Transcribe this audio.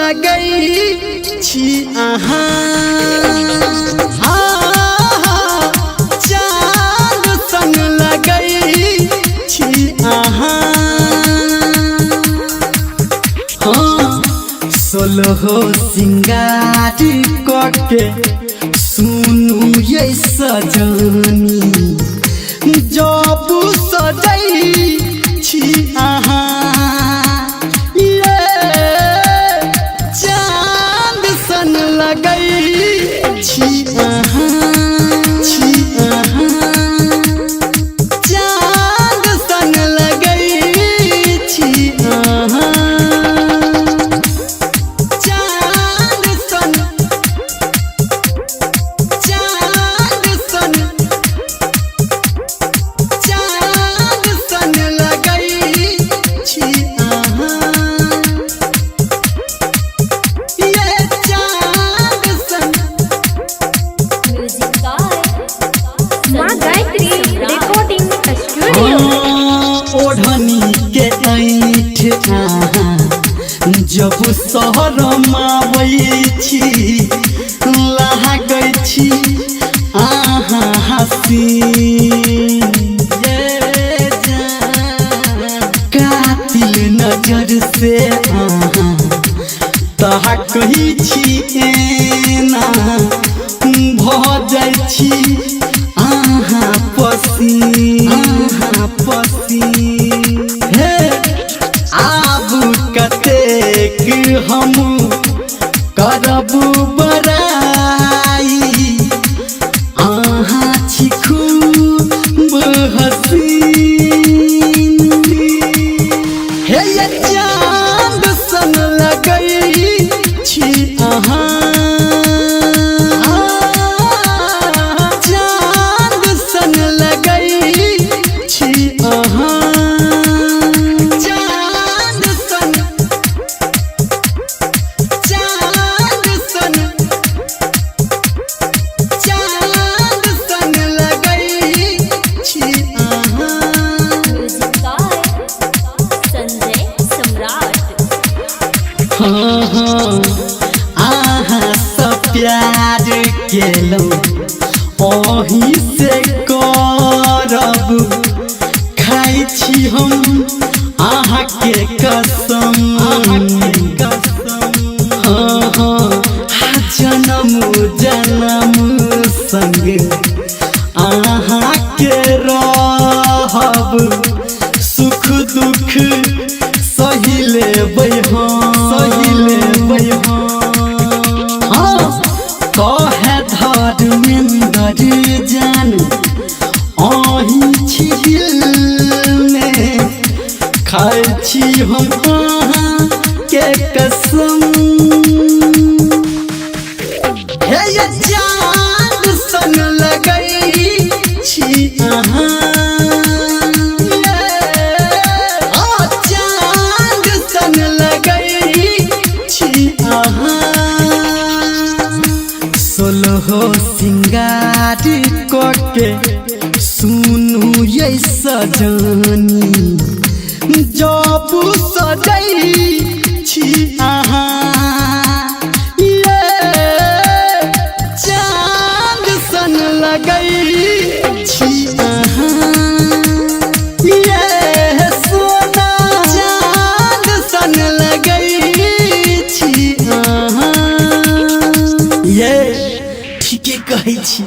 लगई छी चाँद सन लगई छी सोलहो सिंगार के सुनू ये सजनी जब सजई छी चाँद सन लगई छी चाँद सन लगई छी ओढ़नी के ऐठ जब शहर मावै छी लागै छी हसीन कातिल नजर से ताकै छी एना भ जाइ छी हे आबू कतेक हम करबू बड़ाई छी खूब हसीन हे चाँद सन लगई छी चाँद सन लगई छी सब प्यार केलौं ओही से करब खाई छी हम के कसम जन्म जन्म संग के रहब सुख दुख सही लेबै कहे धर्मेंद्र जान अही छी दिल में खाई छी हम के कसम हे चाँद सन लगई छी चाँद सन लगई छी सोलहो सिंगार के सुनू ये सजनी जब सजई छी चाँद सन लगई छी सोना चाँद सन लगई छी ठीके कहै छी।